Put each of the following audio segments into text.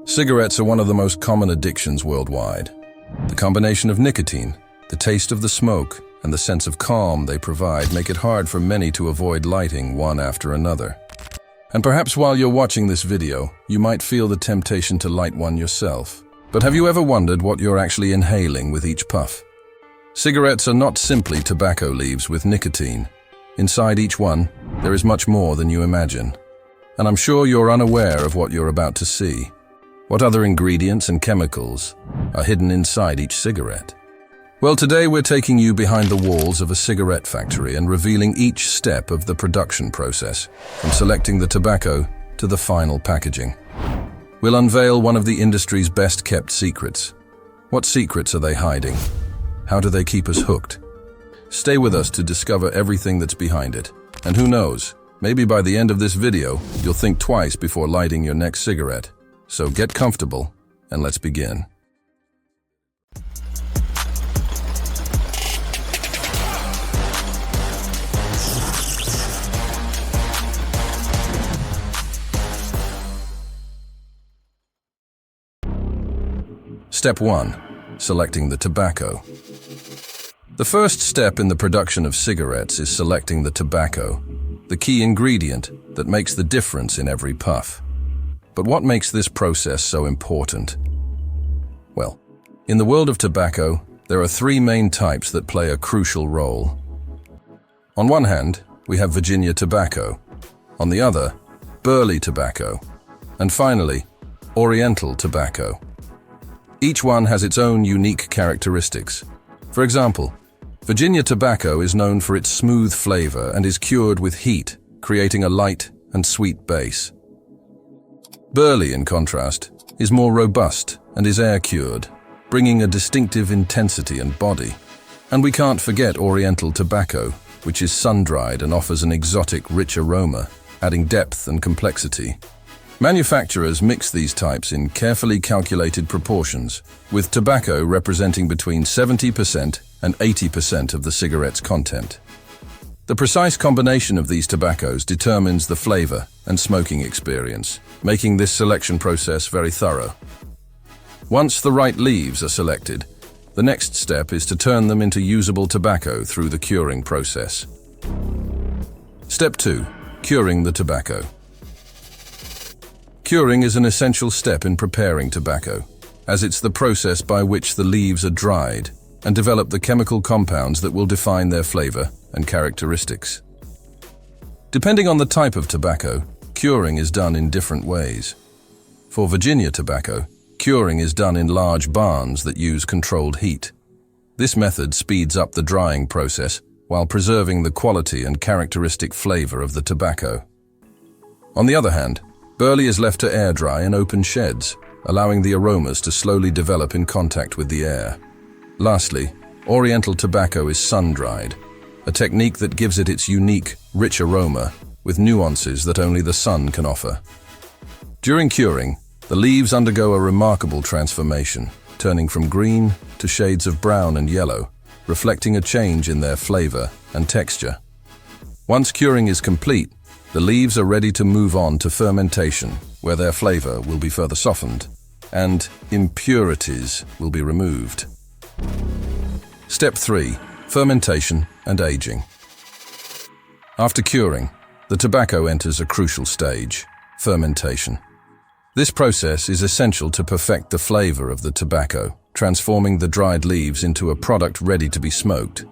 Cigarettes are one of the most common addictions worldwide. The combination of nicotine, the taste of the smoke, and the sense of calm they provide make it hard for many to avoid lighting one after another. And perhaps while you're watching this video, you might feel the temptation to light one yourself. But have you ever wondered what you're actually inhaling with each puff? Cigarettes are not simply tobacco leaves with nicotine. Inside each one, there is much more than you imagine. And I'm sure you're unaware of what you're about to see. What other ingredients and chemicals are hidden inside each cigarette? Well, today we're taking you behind the walls of a cigarette factory and revealing each step of the production process, from selecting the tobacco to the final packaging. We'll unveil one of the industry's best-kept secrets. What secrets are they hiding? How do they keep us hooked? Stay with us to discover everything that's behind it. And who knows, maybe by the end of this video, you'll think twice before lighting your next cigarette. So get comfortable, and let's begin. Step 1. Selecting the tobacco. The first step in the production of cigarettes is selecting the tobacco, the key ingredient that makes the difference in every puff. But what makes this process so important? Well, in the world of tobacco, there are three main types that play a crucial role. On one hand, we have Virginia tobacco. On the other, burley tobacco. And finally, Oriental tobacco. Each one has its own unique characteristics. For example, Virginia tobacco is known for its smooth flavor and is cured with heat, creating a light and sweet base. Burley, in contrast, is more robust and is air-cured, bringing a distinctive intensity and body. And we can't forget Oriental tobacco, which is sun-dried and offers an exotic, rich aroma, adding depth and complexity. Manufacturers mix these types in carefully calculated proportions, with tobacco representing between 70% and 80% of the cigarette's content. The precise combination of these tobaccos determines the flavor and smoking experience, making this selection process very thorough. Once the right leaves are selected, the next step is to turn them into usable tobacco through the curing process. Step 2. Curing the tobacco. Curing is an essential step in preparing tobacco, as it's the process by which the leaves are dried and develop the chemical compounds that will define their flavor and characteristics. Depending on the type of tobacco, curing is done in different ways. For Virginia tobacco, curing is done in large barns that use controlled heat. This method speeds up the drying process while preserving the quality and characteristic flavor of the tobacco. On the other hand, burley is left to air dry in open sheds, allowing the aromas to slowly develop in contact with the air. Lastly, Oriental tobacco is sun-dried, a technique that gives it its unique, rich aroma with nuances that only the sun can offer. During curing, the leaves undergo a remarkable transformation, turning from green to shades of brown and yellow, reflecting a change in their flavor and texture. Once curing is complete, the leaves are ready to move on to fermentation, where their flavor will be further softened and impurities will be removed. Step 3. Fermentation and Aging. After curing, the tobacco enters a crucial stage, fermentation. This process is essential to perfect the flavor of the tobacco, transforming the dried leaves into a product ready to be smoked.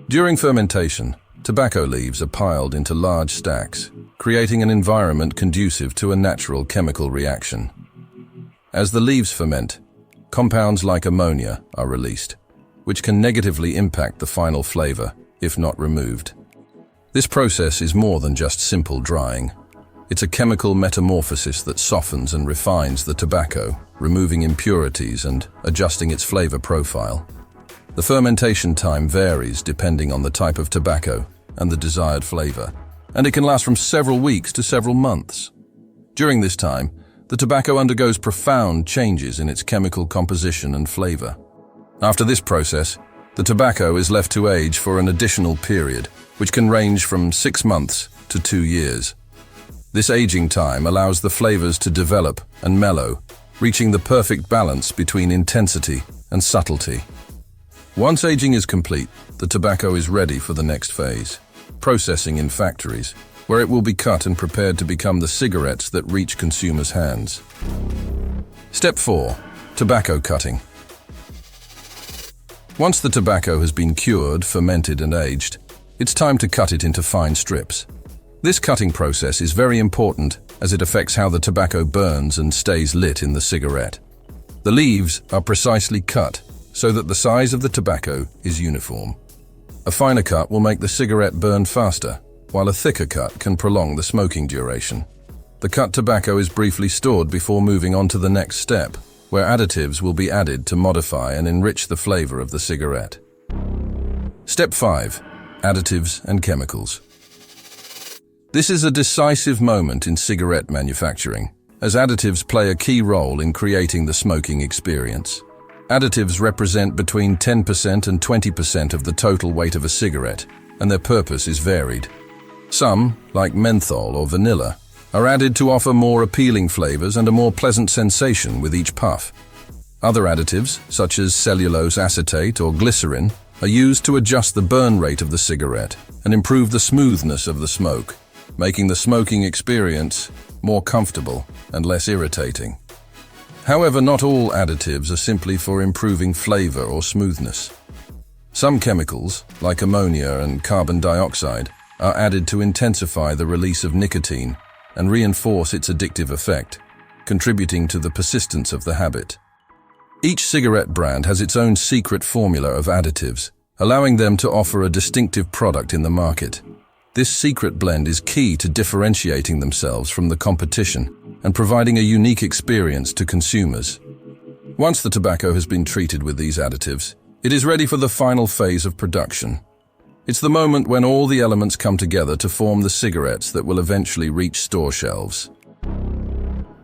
During fermentation, tobacco leaves are piled into large stacks, creating an environment conducive to a natural chemical reaction. As the leaves ferment, compounds like ammonia are released, which can negatively impact the final flavor, if not removed. This process is more than just simple drying. It's a chemical metamorphosis that softens and refines the tobacco, removing impurities and adjusting its flavor profile. The fermentation time varies depending on the type of tobacco and the desired flavor, and it can last from several weeks to several months. During this time, the tobacco undergoes profound changes in its chemical composition and flavor. After this process, the tobacco is left to age for an additional period, which can range from 6 months to 2 years. This aging time allows the flavors to develop and mellow, reaching the perfect balance between intensity and subtlety. Once aging is complete, the tobacco is ready for the next phase, processing in factories, where it will be cut and prepared to become the cigarettes that reach consumers' hands. Step 4. Tobacco cutting. Once the tobacco has been cured, fermented and aged, it's time to cut it into fine strips. This cutting process is very important as it affects how the tobacco burns and stays lit in the cigarette. The leaves are precisely cut so that the size of the tobacco is uniform. A finer cut will make the cigarette burn faster, while a thicker cut can prolong the smoking duration. The cut tobacco is briefly stored before moving on to the next step, where additives will be added to modify and enrich the flavor of the cigarette. Step 5. Additives and Chemicals. This is a decisive moment in cigarette manufacturing, as additives play a key role in creating the smoking experience. Additives represent between 10% and 20% of the total weight of a cigarette, and their purpose is varied. Some, like menthol or vanilla, are added to offer more appealing flavors and a more pleasant sensation with each puff. Other additives, such as cellulose acetate or glycerin, are used to adjust the burn rate of the cigarette and improve the smoothness of the smoke, making the smoking experience more comfortable and less irritating. However, not all additives are simply for improving flavor or smoothness. Some chemicals, like ammonia and carbon dioxide, are added to intensify the release of nicotine and reinforce its addictive effect, contributing to the persistence of the habit. Each cigarette brand has its own secret formula of additives, allowing them to offer a distinctive product in the market. This secret blend is key to differentiating themselves from the competition and providing a unique experience to consumers. Once the tobacco has been treated with these additives, it is ready for the final phase of production. It's the moment when all the elements come together to form the cigarettes that will eventually reach store shelves.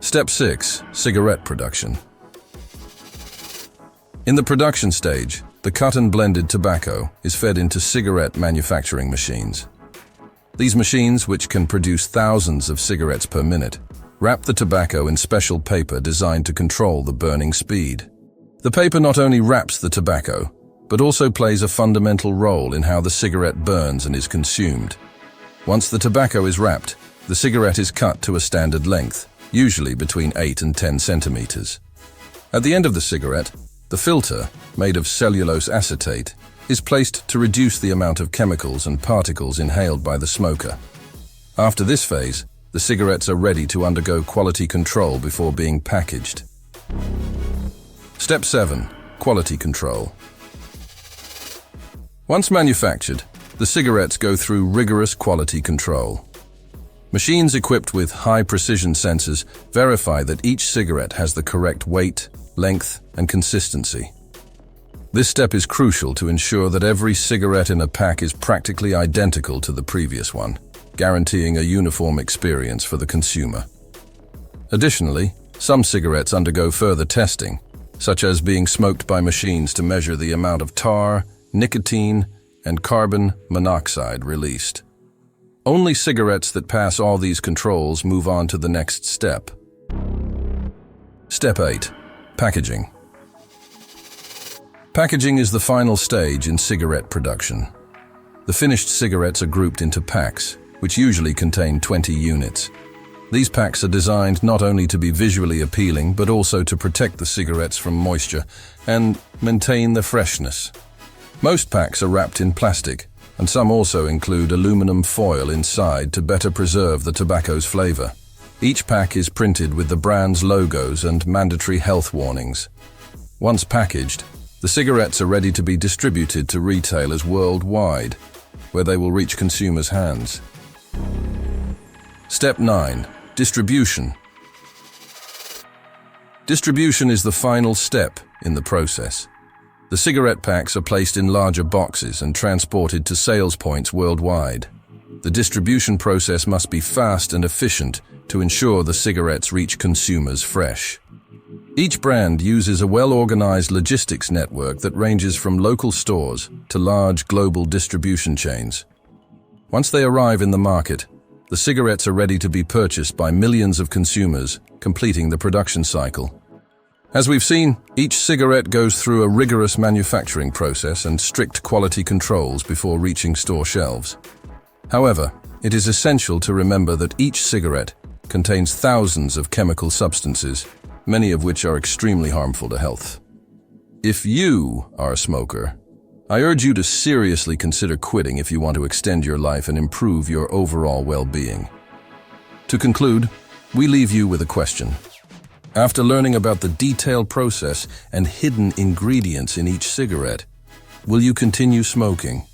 Step 6. Cigarette production. In the production stage, the cut and blended tobacco is fed into cigarette manufacturing machines. These machines, which can produce thousands of cigarettes per minute, wrap the tobacco in special paper designed to control the burning speed. The paper not only wraps the tobacco, but also plays a fundamental role in how the cigarette burns and is consumed. Once the tobacco is wrapped, the cigarette is cut to a standard length, usually between 8 and 10 centimeters. At the end of the cigarette, the filter, made of cellulose acetate, is placed to reduce the amount of chemicals and particles inhaled by the smoker. After this phase, the cigarettes are ready to undergo quality control before being packaged. Step 7. Quality control. Once manufactured, the cigarettes go through rigorous quality control. Machines equipped with high-precision sensors verify that each cigarette has the correct weight, length, and consistency. This step is crucial to ensure that every cigarette in a pack is practically identical to the previous one, guaranteeing a uniform experience for the consumer. Additionally, some cigarettes undergo further testing, such as being smoked by machines to measure the amount of tar, nicotine, and carbon monoxide released. Only cigarettes that pass all these controls move on to the next step. Step 8. Packaging. Packaging is the final stage in cigarette production. The finished cigarettes are grouped into packs, which usually contain 20 units. These packs are designed not only to be visually appealing, but also to protect the cigarettes from moisture and maintain their freshness. Most packs are wrapped in plastic, and some also include aluminum foil inside to better preserve the tobacco's flavor. Each pack is printed with the brand's logos and mandatory health warnings. Once packaged, the cigarettes are ready to be distributed to retailers worldwide, where they will reach consumers' hands. Step 9. Distribution. Distribution is the final step in the process. The cigarette packs are placed in larger boxes and transported to sales points worldwide. The distribution process must be fast and efficient to ensure the cigarettes reach consumers fresh. Each brand uses a well-organized logistics network that ranges from local stores to large global distribution chains. Once they arrive in the market, the cigarettes are ready to be purchased by millions of consumers, completing the production cycle. As we've seen, each cigarette goes through a rigorous manufacturing process and strict quality controls before reaching store shelves. However, it is essential to remember that each cigarette contains thousands of chemical substances, many of which are extremely harmful to health. If you are a smoker, I urge you to seriously consider quitting if you want to extend your life and improve your overall well-being. To conclude, we leave you with a question. After learning about the detailed process and hidden ingredients in each cigarette, will you continue smoking?